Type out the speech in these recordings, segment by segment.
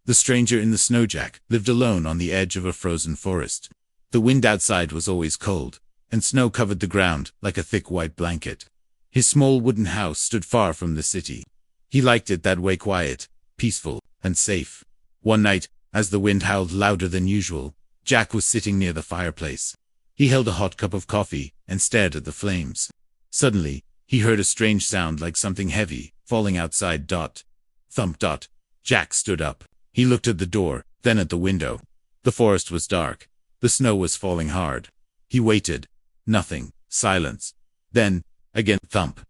The stranger in the snow. Jack lived alone on the edge of a frozen forest. The wind outside was always cold, and snow covered the ground like a thick white blanket. His small wooden house stood far from the city. He liked it that way, quiet, peaceful, and safe. One night, as the wind howled louder than usual, Jack was sitting near the fireplace. He held a hot cup of coffee and stared at the flames. Suddenly, he heard a strange sound like something heavy falling outside. Thump. Jack stood up. He looked at the door, then at the window. The forest was dark. The snow was falling hard. He waited. Nothing. Silence. Then, again, thump.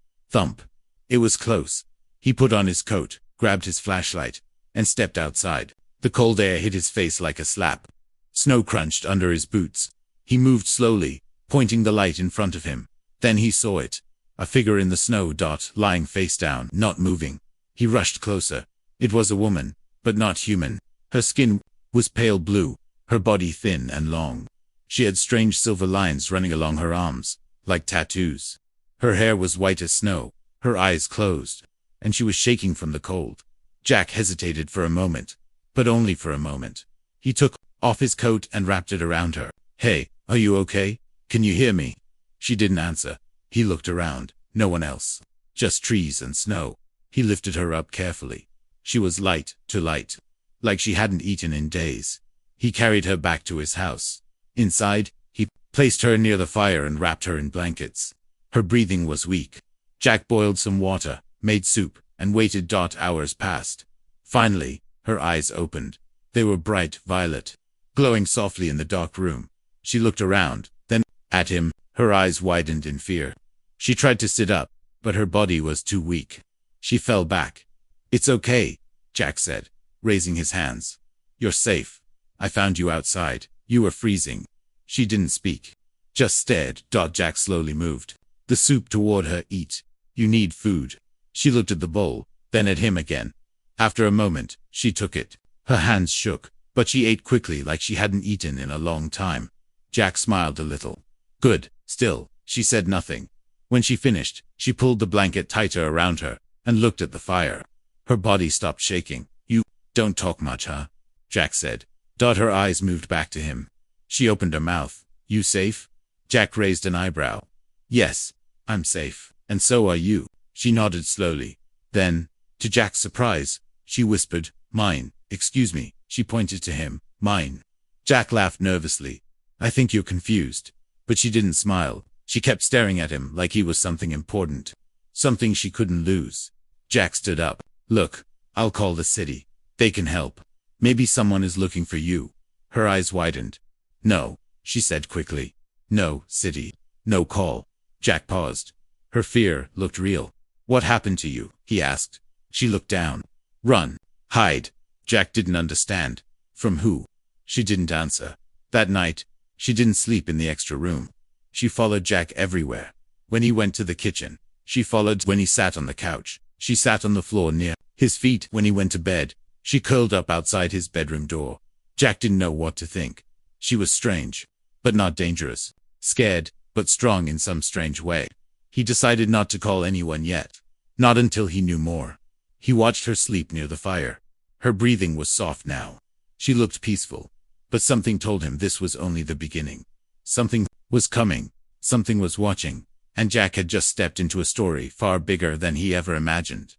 It was close. He put on his coat, grabbed his flashlight, and stepped outside. The cold air hit his face like a slap. Snow crunched under his boots. He moved slowly, pointing the light in front of him. Then he saw it. A figure in the snow. Lying face down, not moving. He rushed closer. It was a woman, but not human. Her skin was pale blue, her body thin and long. She had strange silver lines running along her arms, like tattoos. Her hair was white as snow, her eyes closed, and she was shaking from the cold. Jack hesitated for a moment, but only for a moment. He took off his coat and wrapped it around her. "Hey, are you okay? Can you hear me?" She didn't answer. He looked around. No one else. Just trees and snow. He lifted her up carefully. She was light, too light, like she hadn't eaten in days. He carried her back to his house. Inside, he placed her near the fire and wrapped her in blankets. Her breathing was weak. Jack boiled some water, made soup, and waited. Hours passed. Finally, her eyes opened. They were bright violet, glowing softly in the dark room. She looked around, then at him. Her eyes widened in fear. She tried to sit up, but her body was too weak. She fell back. "It's okay," Jack said, raising his hands. "You're safe. I found you outside. You were freezing." She didn't speak, just stared. Jack slowly moved the soup toward her. "Eat. You need food." She looked at the bowl, then at him again. After a moment, she took it. Her hands shook, but she ate quickly like she hadn't eaten in a long time. Jack smiled a little. "Good. Still." She said nothing. When she finished, she pulled the blanket tighter around her and looked at the fire. Her body stopped shaking. "You don't talk much, huh?" Jack said. Her eyes moved back to him. She opened her mouth. "You safe?" Jack raised an eyebrow. "Yes, I'm safe. And so are you." She nodded slowly. Then, to Jack's surprise, she whispered, "Mine." "Excuse me." She pointed to him. "Mine." Jack laughed nervously. "I think you're confused." But she didn't smile. She kept staring at him like he was something important, something she couldn't lose. Jack stood up. "Look, I'll call the city. They can help. Maybe someone is looking for you." Her eyes widened. "No," she said quickly. "No city. No call." Jack paused. Her fear looked real. "What happened to you?" he asked. She looked down. "Run. Hide." Jack didn't understand. From who? She didn't answer. That night, she didn't sleep in the extra room. She followed Jack everywhere. When he went to the kitchen, she followed. When he sat on the couch, she sat on the floor near his feet. When he went to bed, she curled up outside his bedroom door. Jack didn't know what to think. She was strange, but not dangerous. Scared, but strong in some strange way. He decided not to call anyone yet. Not until he knew more. He watched her sleep near the fire. Her breathing was soft now. She looked peaceful. But something told him this was only the beginning. Something was coming. Something was watching. And Jack had just stepped into a story far bigger than he ever imagined.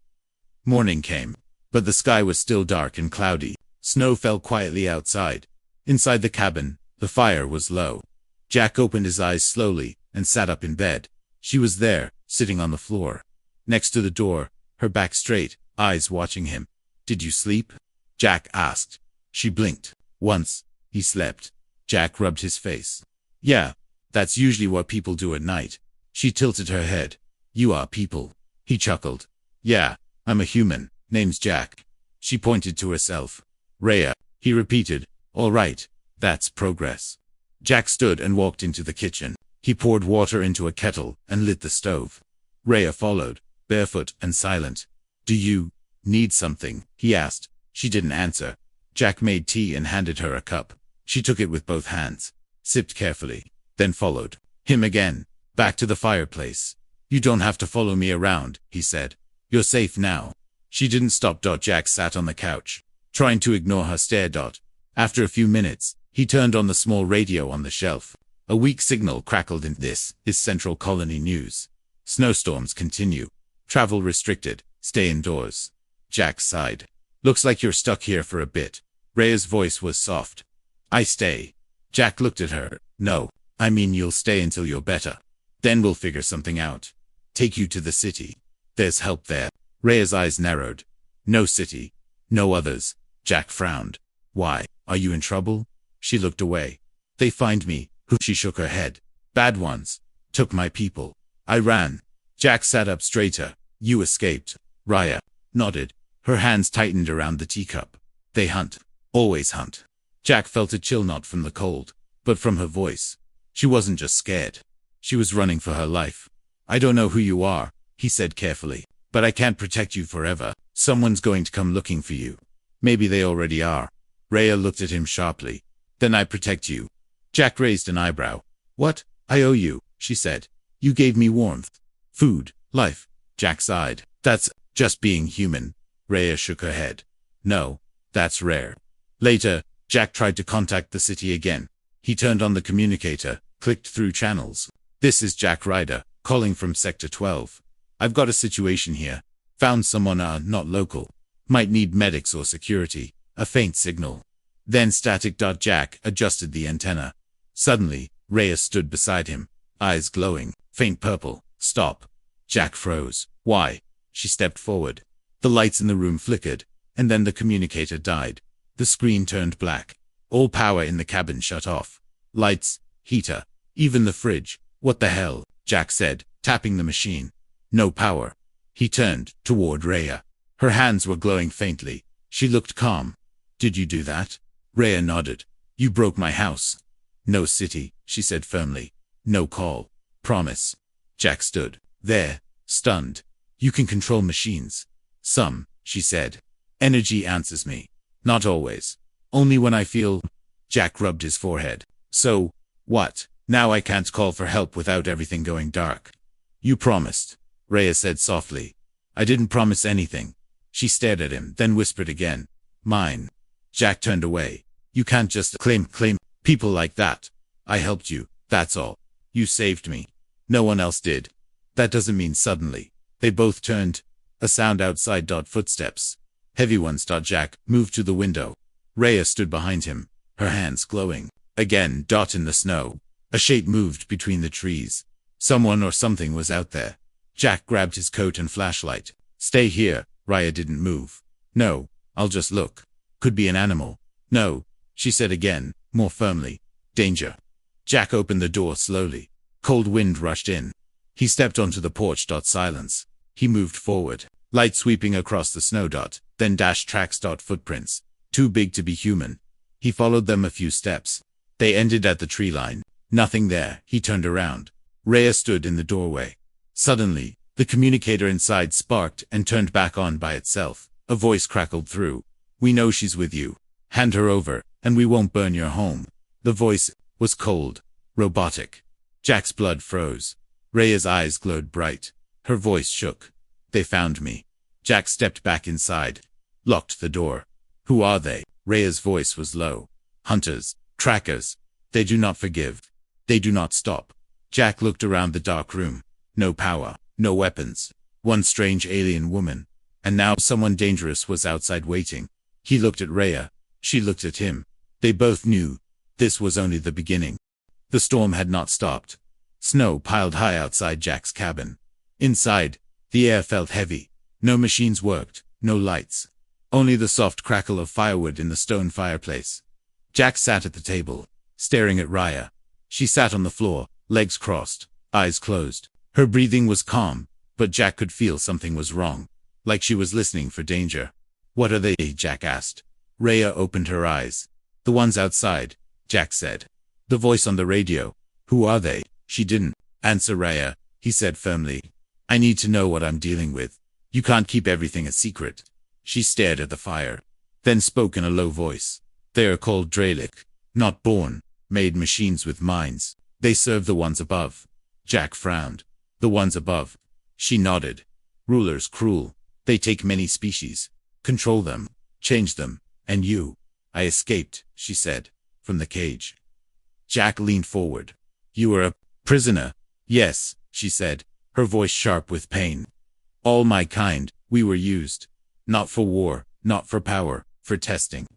Morning came. But the sky was still dark and cloudy. Snow fell quietly outside. Inside the cabin, the fire was low. Jack opened his eyes slowly and sat up in bed. She was there, sitting on the floor. Next to the door, her back straight, eyes watching him. "Did you sleep?" Jack asked. She blinked. "Once." He slept. Jack rubbed his face. "Yeah, that's usually what people do at night." She tilted her head. "You are people." He chuckled. "Yeah, I'm a human. Name's Jack." She pointed to herself. "Rhea," he repeated. "All right, that's progress." Jack stood and walked into the kitchen. He poured water into a kettle and lit the stove. Rhea followed, barefoot and silent. "Do you need something?" he asked. She didn't answer. Jack made tea and handed her a cup. She took it with both hands, sipped carefully, then followed him again, back to the fireplace. "You don't have to follow me around," he said. "You're safe now." She didn't stop. Jack sat on the couch. trying to ignore her stare. After a few minutes, he turned on the small radio on the shelf. A weak signal crackled in. This is Central Colony News. Snowstorms continue. Travel restricted. Stay indoors. Jack sighed. Looks like you're stuck here for a bit. Rhea's voice was soft. I stay. Jack looked at her. No, I mean you'll stay until you're better. Then we'll figure something out. Take you to the city. There's help there. Rhea's eyes narrowed. No city. No others. Jack frowned. Why? Are you in trouble? She looked away. They find me. Who? She shook her head. Bad ones. Took my people. I ran. Jack sat up straighter. You escaped. Rhea nodded. Her hands tightened around the teacup. They hunt. Always hunt. Jack felt a chill not from the cold, but from her voice. She wasn't just scared. She was running for her life. I don't know who you are, he said carefully, but I can't protect you forever. Someone's going to come looking for you. Maybe they already are. Rhea looked at him sharply. Then I protect you. Jack raised an eyebrow. What? I owe you, she said. You gave me warmth. Food. Life. Jack sighed. That's just being human. Rhea shook her head. No, that's rare. Later, Jack tried to contact the city again. He turned on the communicator, clicked through channels. This is Jack Ryder, calling from Sector 12. I've got a situation here. Found someone not local. Might need medics or security. A faint signal. Then static. Jack adjusted the antenna. Suddenly, Rhea stood beside him, eyes glowing, faint purple. Stop. Jack froze. Why? She stepped forward. The lights in the room flickered, and then the communicator died. The screen turned black. All power in the cabin shut off. Lights, heater, even the fridge. What the hell? Jack said, tapping the machine. No power. He turned toward Rhea. Her hands were glowing faintly. She looked calm. Did you do that? Rhea nodded. You broke my house. No city, she said firmly. No call. Promise. Jack stood there, stunned. You can control machines. Some, she said. Energy answers me. Not always. Only when I feel. Jack rubbed his forehead. So, what? Now I can't call for help without everything going dark. You promised, Rhea said softly. I didn't promise anything. She stared at him, then whispered again. Mine. Jack turned away. You can't just claim people like that. I helped you, that's all. You saved me. No one else did. That doesn't mean suddenly. They both turned. A sound outside. Footsteps. Heavy ones. Jack moved to the window. Rhea stood behind him, her hands glowing. Again. In the snow. A shape moved between the trees. Someone or something was out there. Jack grabbed his coat and flashlight. Stay here. Rhea didn't move. No, I'll just look. Could be an animal. No, she said again, more firmly. Danger. Jack opened the door slowly. Cold wind rushed in. He stepped onto the porch. Silence. He moved forward. Light sweeping across the snow. Then dash tracks. Footprints. Too big to be human. He followed them a few steps. They ended at the tree line. Nothing there. He turned around. Rhea stood in the doorway. Suddenly, the communicator inside sparked and turned back on by itself. A voice crackled through. We know she's with you. Hand her over, and we won't burn your home. The voice was cold, robotic. Jack's blood froze. Rhea's eyes glowed bright. Her voice shook. They found me. Jack stepped back inside. Locked the door. Who are they? Rhea's voice was low. Hunters. Trackers. They do not forgive. They do not stop. Jack looked around the dark room. No power. No weapons. One strange alien woman. And now someone dangerous was outside waiting. He looked at Rhea. She looked at him. They both knew. This was only the beginning. The storm had not stopped. Snow piled high outside Jack's cabin. Inside, the air felt heavy. No machines worked. No lights. Only the soft crackle of firewood in the stone fireplace. Jack sat at the table, staring at Rhea. She sat on the floor, legs crossed, eyes closed. Her breathing was calm, but Jack could feel something was wrong. Like she was listening for danger. What are they? Jack asked. Rhea opened her eyes. The ones outside, Jack said. The voice on the radio. Who are they? She didn't answer Rhea. He said firmly. I need to know what I'm dealing with. You can't keep everything a secret. She stared at the fire, then spoke in a low voice. They are called Dralik. Not born, made machines with minds. They serve the ones above. Jack frowned. The ones above. She nodded. Rulers cruel. They take many species, control them, change them, And you? I escaped, she said, from the cage. Jack leaned forward. You were a prisoner? Yes, she said, her voice sharp with pain. All my kind, we were used. Not for war, not for power, for testing.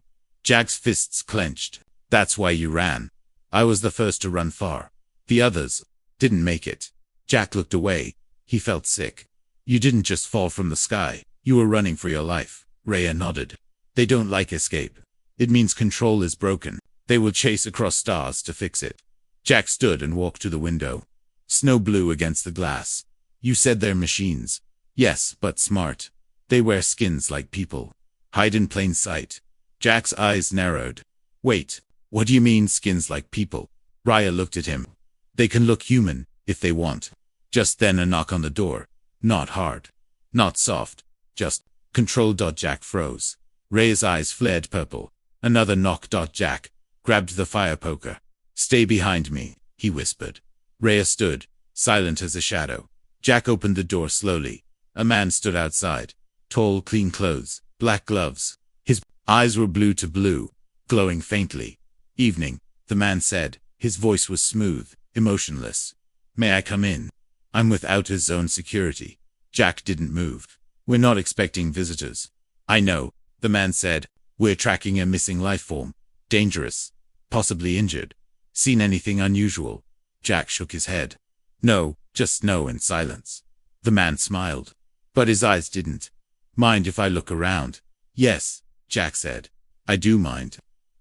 Jack's fists clenched. That's why you ran. I was the first to run far. The others didn't make it. Jack looked away. He felt sick. You didn't just fall from the sky. You were running for your life. Rhea nodded. They don't like escape. It means control is broken. They will chase across stars to fix it. Jack stood and walked to the window. Snow blew against the glass. You said they're machines. Yes, but smart. They wear skins like people. Hide in plain sight. Jack's eyes narrowed. Wait, what do you mean skins like people? Rhea looked at him. They can look human, if they want. Just then a knock on the door. Not hard. Not soft. Just control. Jack froze. Rhea's eyes flared purple. Another knock. Jack grabbed the fire poker. Stay behind me, he whispered. Rhea stood, silent as a shadow. Jack opened the door slowly. A man stood outside. Tall, clean clothes, black gloves. His eyes were blue to blue, glowing faintly. Evening, the man said. His voice was smooth, emotionless. May I come in? I'm without his own security. Jack didn't move. We're not expecting visitors. I know, the man said. We're tracking a missing life form. Dangerous. Possibly injured. Seen anything unusual? Jack shook his head. No, just snow and silence. The man smiled. But his eyes didn't. Mind if I look around? Yes, Jack said. I do mind.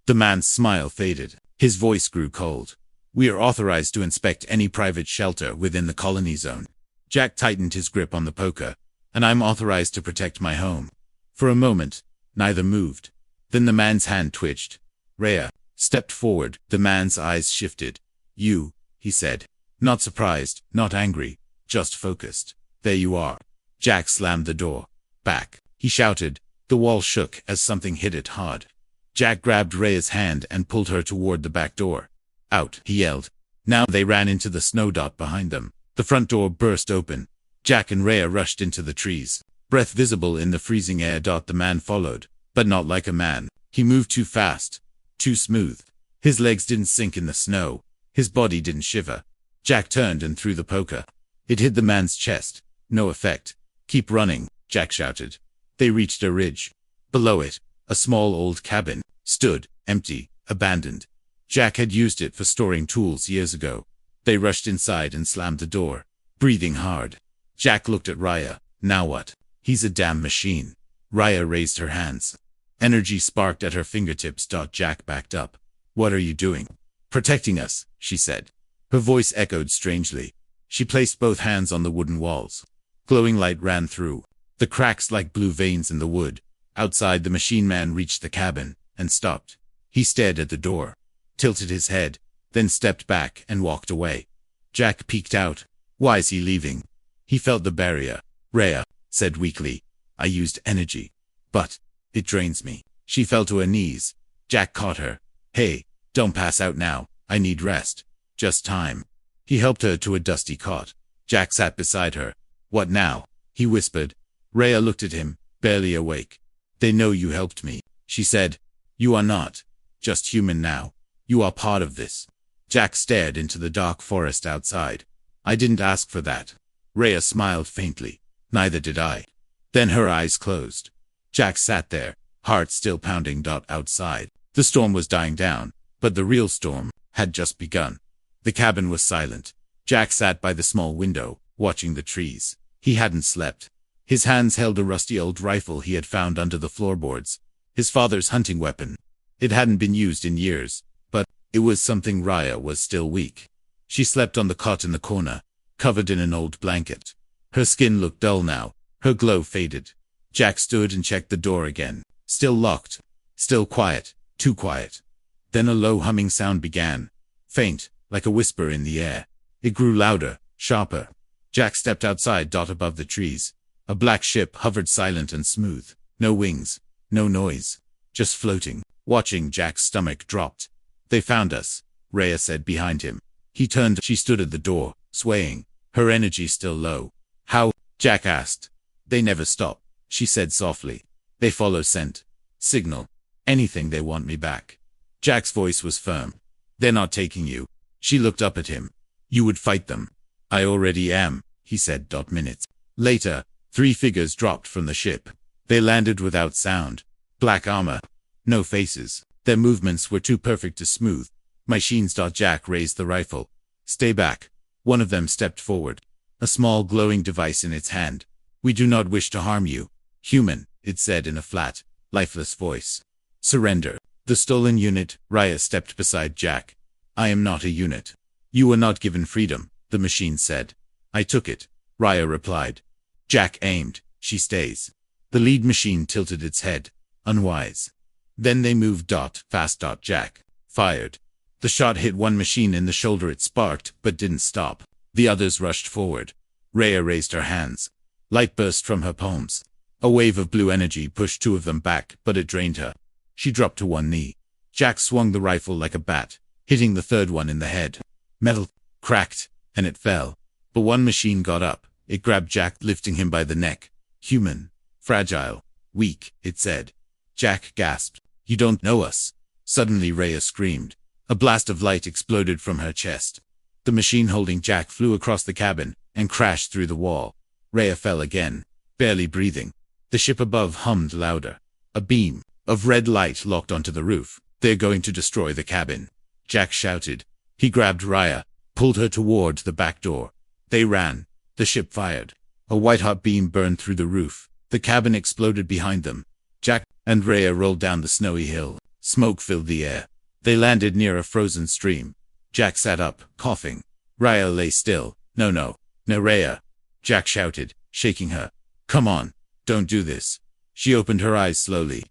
The man's smile faded. His voice grew cold. We are authorized to inspect any private shelter within the colony zone. Jack tightened his grip on the poker. And I'm authorized to protect my home. For a moment, neither moved. Then the man's hand twitched. Rhea stepped forward. The man's eyes shifted. You, he said. Not surprised, not angry, just focused. There you are. Jack slammed the door. Back, he shouted. The wall shook as something hit it hard. Jack grabbed Rhea's hand and pulled her toward the back door. Out, he yelled. Now they ran into the snow behind them. The front door burst open. Jack and Rhea rushed into the trees. Breath visible in the freezing air. The man followed, but not like a man. He moved too fast, too smooth. His legs didn't sink in the snow. His body didn't shiver. Jack turned and threw the poker. It hit the man's chest. No effect. Keep running, Jack shouted. They reached a ridge. Below it, a small old cabin stood, empty, abandoned. Jack had used it for storing tools years ago. They rushed inside and slammed the door, breathing hard. Jack looked at Rhea. Now what? He's a damn machine. Rhea raised her hands. Energy sparked at her fingertips. Jack backed up. What are you doing? Protecting us, she said. Her voice echoed strangely. She placed both hands on the wooden walls. Glowing light ran through. The cracks like blue veins in the wood. Outside, the machine man reached the cabin and stopped. He stared at the door, tilted his head, then stepped back and walked away. Jack peeked out. Why is he leaving? He felt the barrier. Rhea said weakly, I used energy. But it drains me. She fell to her knees. Jack caught her. Hey, don't pass out now. I need rest. Just time. He helped her to a dusty cot. Jack sat beside her. What now? He whispered. Rhea looked at him, barely awake. They know you helped me, she said. You are not just human now. You are part of this. Jack stared into the dark forest outside. I didn't ask for that. Rhea smiled faintly. Neither did I. Then her eyes closed. Jack sat there, heart still pounding. Outside, the storm was dying down, but the real storm had just begun. The cabin was silent. Jack sat by the small window, watching the trees. He hadn't slept. His hands held a rusty old rifle he had found under the floorboards. His father's hunting weapon. It hadn't been used in years, but it was something. Rhea was still weak. She slept on the cot in the corner, covered in an old blanket. Her skin looked dull now. Her glow faded. Jack stood and checked the door again. Still locked. Still quiet. Too quiet. Then a low humming sound began. Faint, like a whisper in the air. It grew louder, sharper. Jack stepped outside. Above the trees, a black ship hovered silent and smooth. No wings. No noise. Just floating. Watching, Jack's stomach dropped. They found us, Rhea said behind him. He turned. She stood at the door, swaying, her energy still low. How? Jack asked. They never stop, she said softly. They follow scent. Signal. Anything they want me back. Jack's voice was firm. They're not taking you. She looked up at him. You would fight them. I already am, he said. Minutes later, 3 figures dropped from the ship. They landed without sound. Black armor. No faces. Their movements were too perfect to smooth. Machines. Jack raised the rifle. Stay back. One of them stepped forward. A small glowing device in its hand. We do not wish to harm you. Human, it said in a flat, lifeless voice. Surrender. The stolen unit. Raya stepped beside Jack. I am not a unit. You were not given freedom, the machine said. I took it, Raya replied. Jack aimed. She stays. The lead machine tilted its head. Unwise. Then they moved. Fast. Jack fired. The shot hit one machine in the shoulder. It sparked, but didn't stop. The others rushed forward. Raya raised her hands. Light burst from her palms. A wave of blue energy pushed 2 of them back, but it drained her. She dropped to one knee. Jack swung the rifle like a bat, hitting the 3rd one in the head. Metal cracked, and it fell. But one machine got up. It grabbed Jack, lifting him by the neck. Human. Fragile. Weak, it said. Jack gasped. You don't know us. Suddenly Raya screamed. A blast of light exploded from her chest. The machine holding Jack flew across the cabin and crashed through the wall. Raya fell again, barely breathing. The ship above hummed louder. A beam of red light locked onto the roof. They're going to destroy the cabin, Jack shouted. He grabbed Raya, pulled her toward the back door. They ran. The ship fired. A white-hot beam burned through the roof. The cabin exploded behind them. Jack and Raya rolled down the snowy hill. Smoke filled the air. They landed near a frozen stream. Jack sat up, coughing. Raya lay still. No, Raya, Jack shouted, shaking her. Come on, don't do this. She opened her eyes slowly.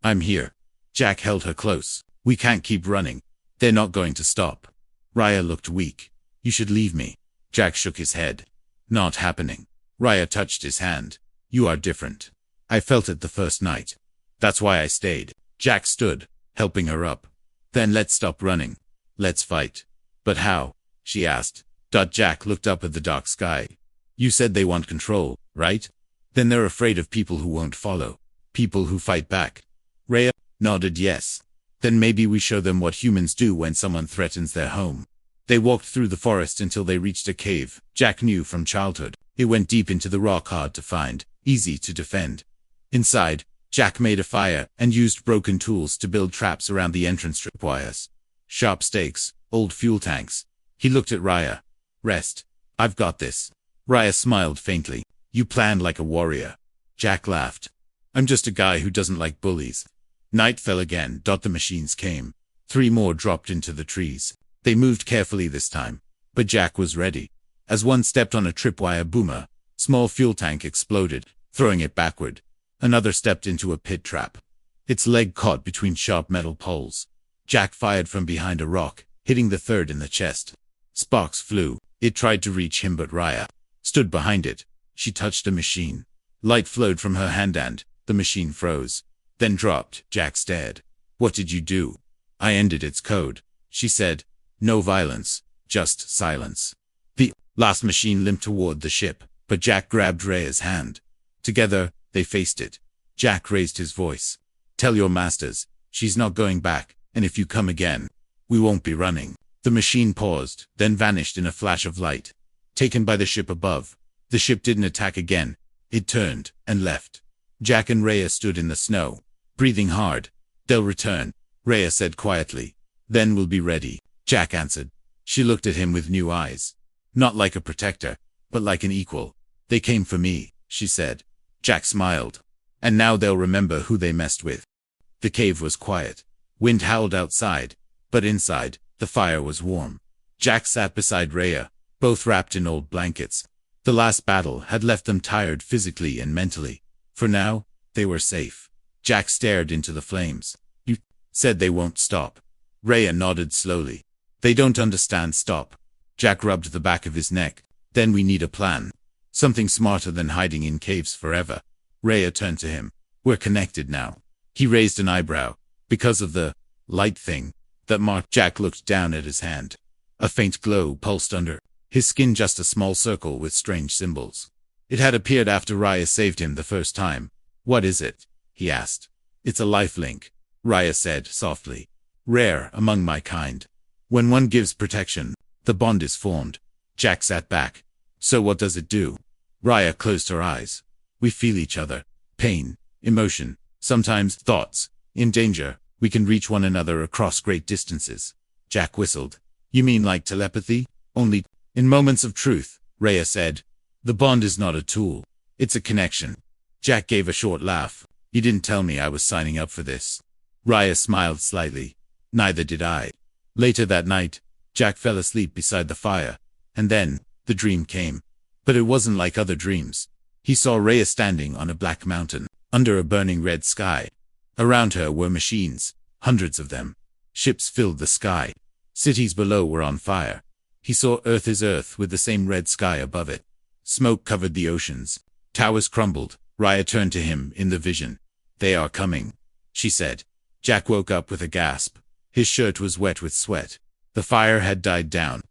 I'm here. Jack held her close. We can't keep running. They're not going to stop. Raya looked weak. You should leave me. Jack shook his head. Not happening. Raya touched his hand. You are different. I felt it the first night. That's why I stayed. Jack stood, helping her up. Then let's stop running. Let's fight. But how? She asked. Jack looked up at the dark sky. You said they want control, right? Then they're afraid of people who won't follow. People who fight back. Raya nodded yes. Then maybe we show them what humans do when someone threatens their home. They walked through the forest until they reached a cave Jack knew from childhood. It went deep into the rock, hard to find, easy to defend. Inside, Jack made a fire and used broken tools to build traps around the entrance tripwires. Sharp stakes, old fuel tanks. He looked at Raya. Rest. I've got this. Raya smiled faintly. You planned like a warrior. Jack laughed. I'm just a guy who doesn't like bullies. Night fell again. The machines came. 3 more dropped into the trees. They moved carefully this time. But Jack was ready. As one stepped on a tripwire boomer, small fuel tank exploded, throwing it backward. Another stepped into a pit trap. Its leg caught between sharp metal poles. Jack fired from behind a rock, hitting the 3rd in the chest. Sparks flew. It tried to reach him, but Raya stood behind it. She touched a machine. Light flowed from her hand and the machine froze. Then dropped. Jack stared. What did you do? I ended its code, she said. No violence, just silence. The last machine limped toward the ship, but Jack grabbed Raya's hand. Together, they faced it. Jack raised his voice. Tell your masters, she's not going back, and if you come again, we won't be running. The machine paused, then vanished in a flash of light. Taken by the ship above, the ship didn't attack again. It turned and left. Jack and Raya stood in the snow, breathing hard. They'll return, Raya said quietly. Then we'll be ready, Jack answered. She looked at him with new eyes. Not like a protector, but like an equal. They came for me, she said. Jack smiled. And now they'll remember who they messed with. The cave was quiet. Wind howled outside, but inside, the fire was warm. Jack sat beside Raya, both wrapped in old blankets. The last battle had left them tired physically and mentally. For now, they were safe. Jack stared into the flames. You said they won't stop. Raya nodded slowly. They don't understand stop. Jack rubbed the back of his neck. Then we need a plan. Something smarter than hiding in caves forever. Raya turned to him. We're connected now. He raised an eyebrow. Because of the light thing that marked. Jack looked down at his hand. A faint glow pulsed under his skin, just a small circle with strange symbols. It had appeared after Raya saved him the first time. What is it? He asked. It's a life link. Raya said softly. Rare among my kind. When one gives protection, the bond is formed. Jack sat back. So what does it do? Raya closed her eyes. We feel each other. Pain, emotion, sometimes thoughts. In danger, we can reach one another across great distances. Jack whistled. You mean like telepathy? Only in moments of truth, Raya said. The bond is not a tool. It's a connection. Jack gave a short laugh. You didn't tell me I was signing up for this. Raya smiled slightly. Neither did I. Later that night, Jack fell asleep beside the fire. And then, the dream came. But it wasn't like other dreams. He saw Raya standing on a black mountain, under a burning red sky. Around her were machines, hundreds of them. Ships filled the sky. Cities below were on fire. He saw Earth as Earth with the same red sky above it. Smoke covered the oceans. Towers crumbled. Raya turned to him in the vision. They are coming, she said. Jack woke up with a gasp. His shirt was wet with sweat. The fire had died down.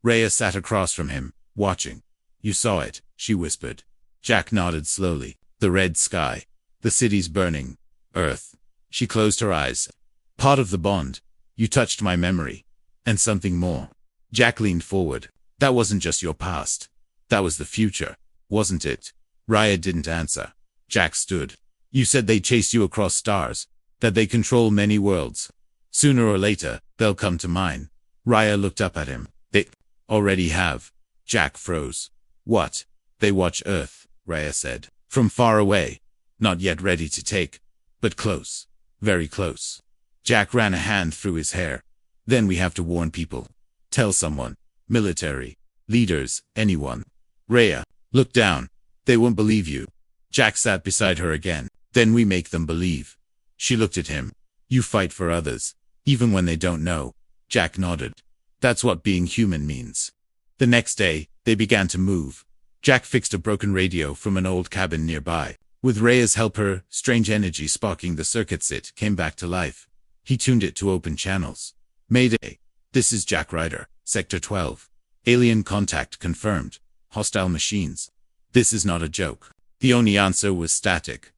Raya sat across from him, watching. You saw it, she whispered. Jack nodded slowly. The red sky. The cities burning. Earth. She closed her eyes. Part of the bond. You touched my memory. And something more. Jack leaned forward. That wasn't just your past. That was the future, wasn't it? Raya didn't answer. Jack stood. You said they chase you across stars. That they control many worlds. Sooner or later, they'll come to mine. Raya looked up at him. They already have. Jack froze. What? They watch Earth, Raya said. From far away. Not yet ready to take. But close. Very close. Jack ran a hand through his hair. Then we have to warn people. Tell someone. Military. Leaders. Anyone. Raya, look down. They won't believe you. Jack sat beside her again. Then we make them believe. She looked at him. You fight for others. Even when they don't know. Jack nodded. That's what being human means. The next day, they began to move. Jack fixed a broken radio from an old cabin nearby. With Raya's help, her strange energy sparking the circuits, it came back to life. He tuned it to open channels. Mayday. This is Jack Ryder, Sector 12. Alien contact confirmed. Hostile machines. This is not a joke. The only answer was static.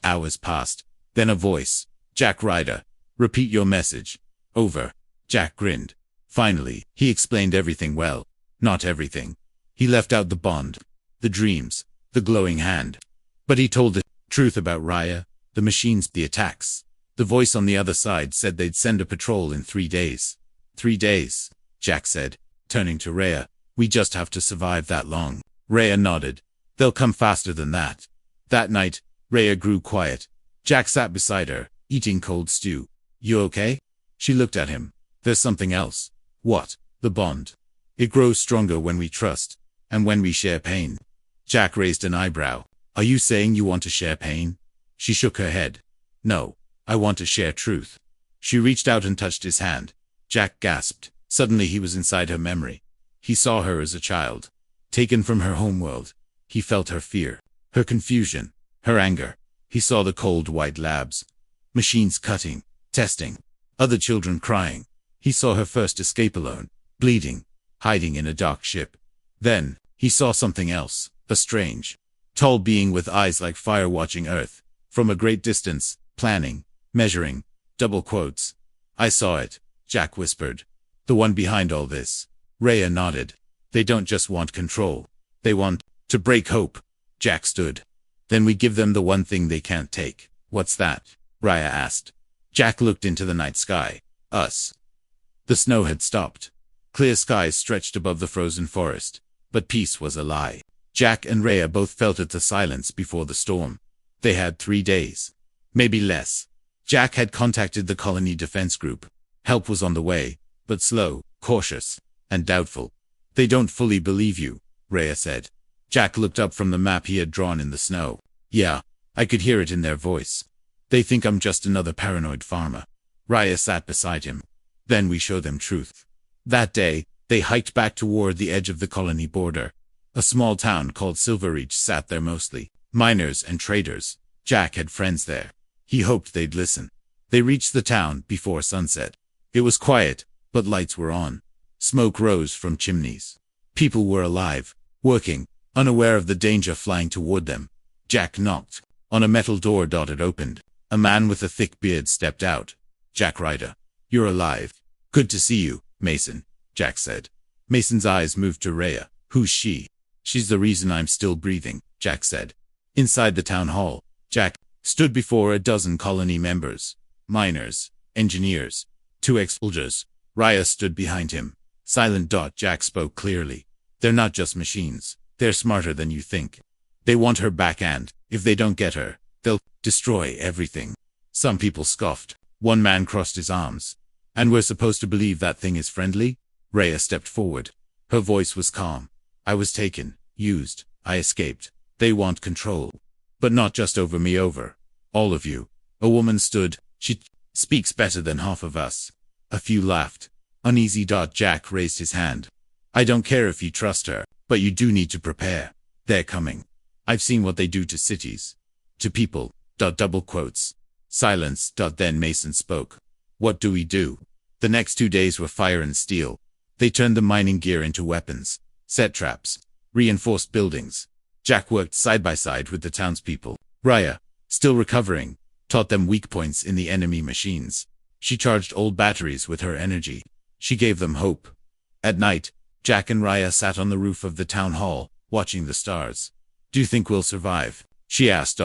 Hours passed. Then a voice. Jack Ryder. Repeat your message. Over. Jack grinned. Finally, he explained everything well. Not everything. He left out the bond. The dreams. The glowing hand. But he told the truth about Raya, the machines, the attacks. The voice on the other side said they'd send a patrol in 3 days. 3 days, Jack said, turning to Raya. We just have to survive that long. Raya nodded. They'll come faster than that. That night, Raya grew quiet. Jack sat beside her, eating cold stew. You okay? She looked at him. There's something else. What? The bond. It grows stronger when we trust, and when we share pain. Jack raised an eyebrow. Are you saying you want to share pain? She shook her head. No, I want to share truth. She reached out and touched his hand. Jack gasped. Suddenly he was inside her memory. He saw her as a child, taken from her homeworld. He felt her fear, her confusion, her anger. He saw the cold white labs, machines cutting, testing, other children crying. He saw her first escape alone, bleeding, hiding in a dark ship. Then, he saw something else, a strange, tall being with eyes like fire watching Earth, from a great distance, planning, measuring, double quotes. I saw it, Jack whispered. The one behind all this. Raya nodded. They don't just want control. They want to break hope. Jack stood. Then we give them the one thing they can't take. What's that? Raya asked. Jack looked into the night sky. Us. The snow had stopped. Clear skies stretched above the frozen forest. But peace was a lie. Jack and Raya both felt it, the silence before the storm. They had 3 days. Maybe less. Jack had contacted the colony defense group. Help was on the way, but slow, cautious, and doubtful. They don't fully believe you, Raya said. Jack looked up from the map he had drawn in the snow. Yeah, I could hear it in their voice. They think I'm just another paranoid farmer. Raya sat beside him. Then we show them truth. That day, they hiked back toward the edge of the colony border. A small town called Silverreach sat there, mostly miners and traders. Jack had friends there. He hoped they'd listen. They reached the town before sunset. It was quiet, but lights were on. Smoke rose from chimneys. People were alive, working, unaware of the danger flying toward them. Jack knocked. On a metal door, it opened. A man with a thick beard stepped out. Jack Ryder. You're alive. Good to see you, Mason, Jack said. Mason's eyes moved to Rhea. Who's she? She's the reason I'm still breathing, Jack said. Inside the town hall, Jack stood before a dozen colony members. Miners, engineers, 2 ex-soldiers. Rhea stood behind him. Silent. Jack spoke clearly. They're not just machines. They're smarter than you think. They want her back, and if they don't get her, they'll destroy everything. Some people scoffed. One man crossed his arms. And we're supposed to believe that thing is friendly? Rhea stepped forward. Her voice was calm. I was taken, used, I escaped. They want control. But not just over me, over all of you. A woman stood. She speaks better than half of us. A few laughed. Uneasy. Jack raised his hand. I don't care if you trust her, but you do need to prepare. They're coming. I've seen what they do to cities. To people. Double quotes. Silence. Then Mason spoke. What do we do? The next 2 days were fire and steel. They turned the mining gear into weapons, set traps, reinforced buildings. Jack worked side by side with the townspeople. Rhea, still recovering, taught them weak points in the enemy machines. She charged old batteries with her energy. She gave them hope. At night, Jack and Rhea sat on the roof of the town hall, watching the stars. Do you think we'll survive? She asked.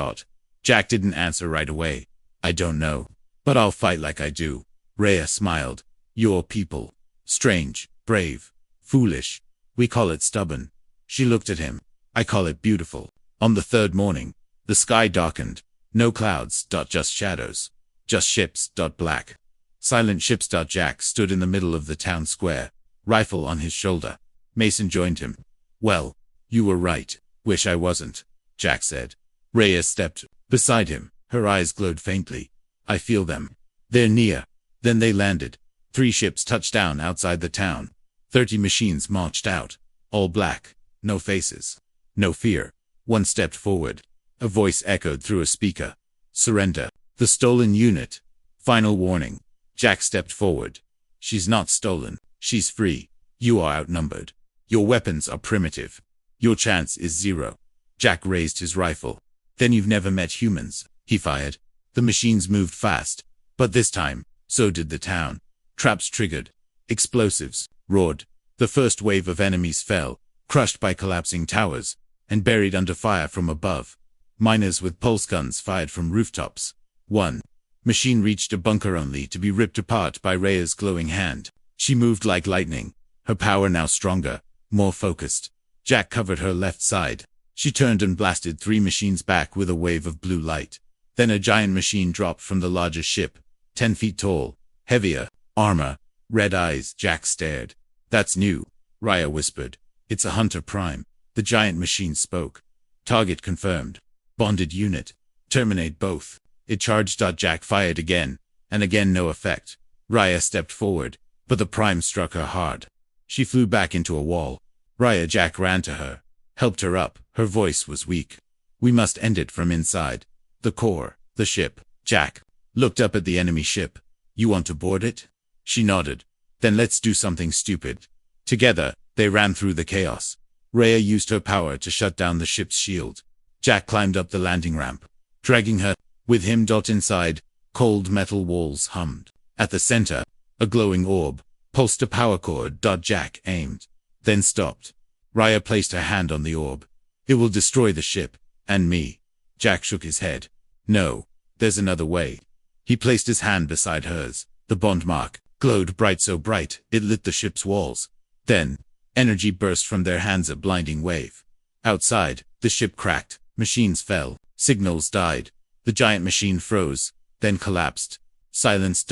Jack didn't answer right away. I don't know. But I'll fight like I do. Rhea smiled. Your people. Strange, brave, foolish. We call it stubborn. She looked at him. I call it beautiful. On the 3rd morning, the sky darkened. No clouds. Just shadows. Just ships. Black. Silent ships. Jack stood in the middle of the town square, rifle on his shoulder. Mason joined him. Well, you were right. Wish I wasn't, Jack said. Rhea stepped beside him. Her eyes glowed faintly. I feel them. They're near. Then they landed. 3 ships touched down outside the town. 30 machines marched out. All black. No faces. No fear. One stepped forward. A voice echoed through a speaker. Surrender. The stolen unit. Final warning. Jack stepped forward. She's not stolen. She's free. You are outnumbered. Your weapons are primitive. Your chance is 0. Jack raised his rifle. Then you've never met humans, he fired. The machines moved fast. But this time, so did the town. Traps triggered. Explosives roared. The first wave of enemies fell, crushed by collapsing towers, and buried under fire from above. Miners with pulse guns fired from rooftops. One machine reached a bunker only to be ripped apart by Rhea's glowing hand. She moved like lightning, her power now stronger, more focused. Jack covered her left side. She turned and blasted 3 machines back with a wave of blue light. Then a giant machine dropped from the largest ship, 10 feet tall, heavier, armor, red eyes. Jack stared. That's new, Rhea whispered. It's a Hunter Prime. The giant machine spoke. Target confirmed. Bonded unit. Terminate both. It charged. Jack fired again, and again no effect. Rhea stepped forward, but the Prime struck her hard. She flew back into a wall. Rhea. Jack ran to her, helped her up. Her voice was weak. We must end it from inside. The core, the ship. Jack looked up at the enemy ship. You want to board it? She nodded. Then let's do something stupid. Together, they ran through the chaos. Rhea used her power to shut down the ship's shield. Jack climbed up the landing ramp, dragging her with him. Inside, cold metal walls hummed. At the center, a glowing orb pulsed a power cord. Jack aimed, then stopped. Rhea placed her hand on the orb. It will destroy the ship, and me. Jack shook his head. No, there's another way. He placed his hand beside hers. The bond mark glowed bright, so bright it lit the ship's walls. Then, energy burst from their hands, a blinding wave. Outside, the ship cracked, machines fell, signals died. The giant machine froze, then collapsed. Silence.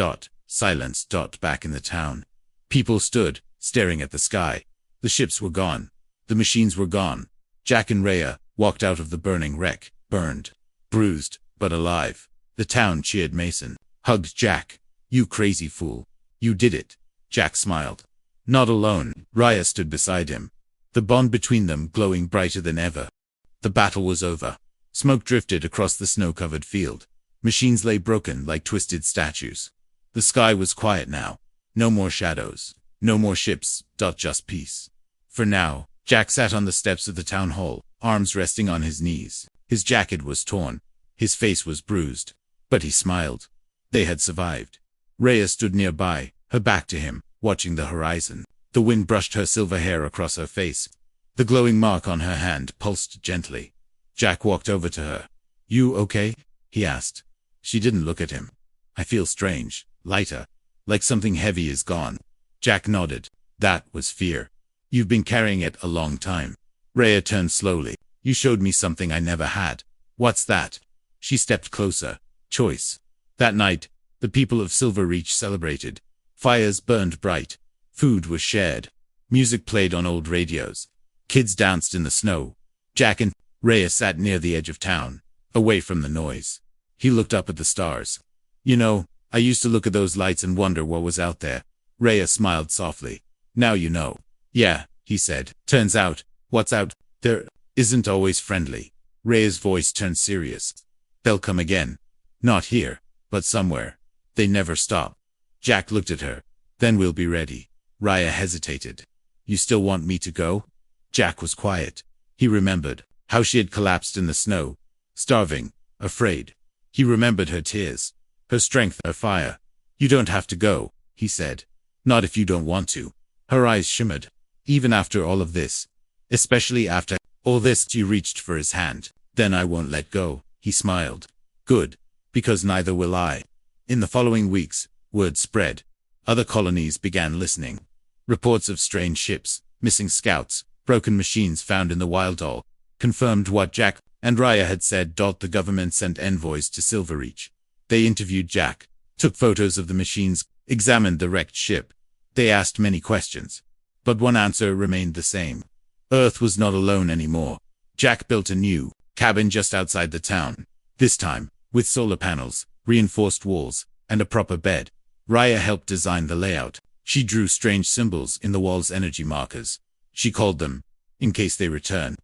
Silence. Back in the town. People stood, staring at the sky. The ships were gone. The machines were gone. Jack and Rhea walked out of the burning wreck, burned, bruised, but alive. The town cheered. Mason hugged Jack. You crazy fool. You did it. Jack smiled. Not alone. Rhea stood beside him, the bond between them glowing brighter than ever. The battle was over. Smoke drifted across the snow-covered field. Machines lay broken like twisted statues. The sky was quiet now. No more shadows. No more ships. Just peace. For now, Jack sat on the steps of the town hall, arms resting on his knees. His jacket was torn. His face was bruised. But he smiled. They had survived. Rhea stood nearby, her back to him, watching the horizon. The wind brushed her silver hair across her face. The glowing mark on her hand pulsed gently. Jack walked over to her. "You okay?" he asked. She didn't look at him. "I feel strange, lighter, like something heavy is gone." Jack nodded. That was fear. "You've been carrying it a long time." Rhea turned slowly. "You showed me something I never had." "What's that?" She stepped closer. "Choice." That night, the people of Silver Reach celebrated. Fires burned bright. Food was shared. Music played on old radios. Kids danced in the snow. Jack and Rhea sat near the edge of town, away from the noise. He looked up at the stars. "You know, I used to look at those lights and wonder what was out there." Rhea smiled softly. "Now you know." "Yeah," he said. "Turns out, what's out there isn't always friendly." Rhea's voice turned serious. "They'll come again. Not here, but somewhere. They never stop." Jack looked at her. "Then we'll be ready." Rhea hesitated. "You still want me to go?" Jack was quiet. He remembered how she had collapsed in the snow, starving, afraid. He remembered her tears, her strength, her fire. "You don't have to go," he said. "Not if you don't want to." Her eyes shimmered. "Even after all of this, especially after all this." She reached for his hand. "Then I won't let go," he smiled. "Good, because neither will I." In the following weeks, word spread. Other colonies began listening. Reports of strange ships, missing scouts, broken machines found in the wild all confirmed what Jack and Rhea had said. The government sent envoys to Silverreach. They interviewed Jack, took photos of the machines, examined the wrecked ship. They asked many questions, but one answer remained the same. Earth was not alone anymore. Jack built a new cabin just outside the town, this time with solar panels, reinforced walls, and a proper bed. Rhea helped design the layout. She drew strange symbols in the wall's energy markers. She called them, in case they return.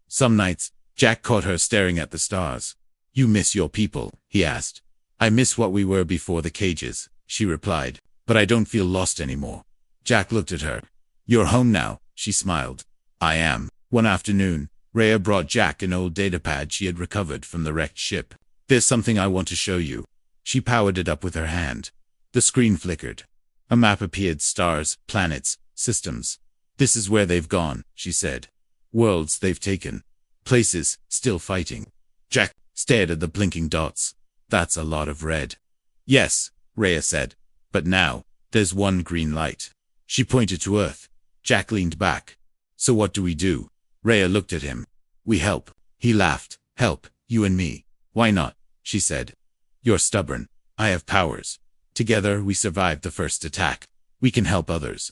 Some nights, Jack caught her staring at the stars. "You miss your people?" he asked. "I miss what we were before the cages," she replied. "But I don't feel lost anymore." Jack looked at her. "You're home now," she smiled. "I am." One afternoon, Rhea brought Jack an old datapad she had recovered from the wrecked ship. "There's something I want to show you." She powered it up with her hand. The screen flickered. A map appeared, stars, planets, systems. "This is where they've gone," she said. "Worlds they've taken. Places still fighting." Jack stared at the blinking dots. "That's a lot of red." "Yes," Rhea said. "But now, there's one green light." She pointed to Earth. Jack leaned back. "So what do we do?" Rhea looked at him. "We help." He laughed. "Help, you and me." "Why not?" she said. "You're stubborn. I have powers. Together we survived the first attack. We can help others."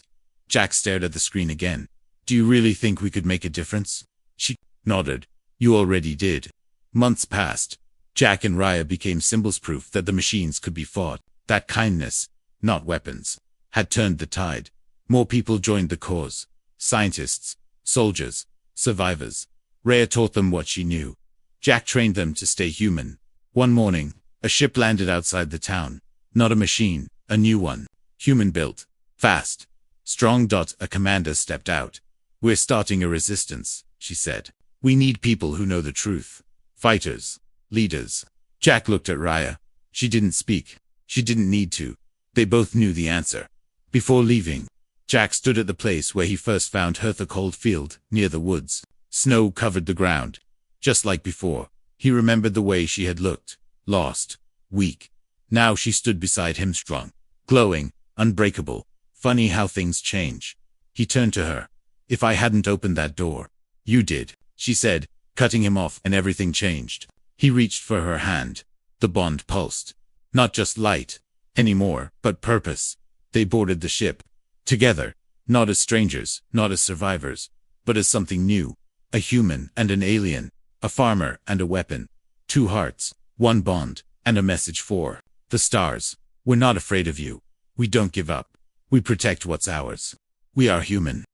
Jack stared at the screen again. "Do you really think we could make a difference?" She nodded. "You already did." Months passed. Jack and Rhea became symbols, proof that the machines could be fought, that kindness, not weapons, had turned the tide. More people joined the cause. Scientists, soldiers, survivors. Rhea taught them what she knew. Jack trained them to stay human. One morning, a ship landed outside the town. Not a machine, a new one. Human-built. Fast. Strong. A commander stepped out. "We're starting a resistance," she said. "We need people who know the truth. Fighters. Leaders." Jack looked at Rhea. She didn't speak. She didn't need to. They both knew the answer. Before leaving, Jack stood at the place where he first found her, the cold field, near the woods. Snow covered the ground. Just like before, he remembered the way she had looked. Lost. Weak. Now she stood beside him, strong. Glowing. Unbreakable. Funny how things change. He turned to her. "If I hadn't opened that door." "You did," she said, cutting him off, and everything changed. He reached for her hand. The bond pulsed. Not just light anymore, but purpose. They boarded the ship. Together. Not as strangers, not as survivors, but as something new. A human and an alien. A farmer and a weapon. Two hearts. One bond. And a message for the stars. "We're not afraid of you. We don't give up. We protect what's ours. We are human."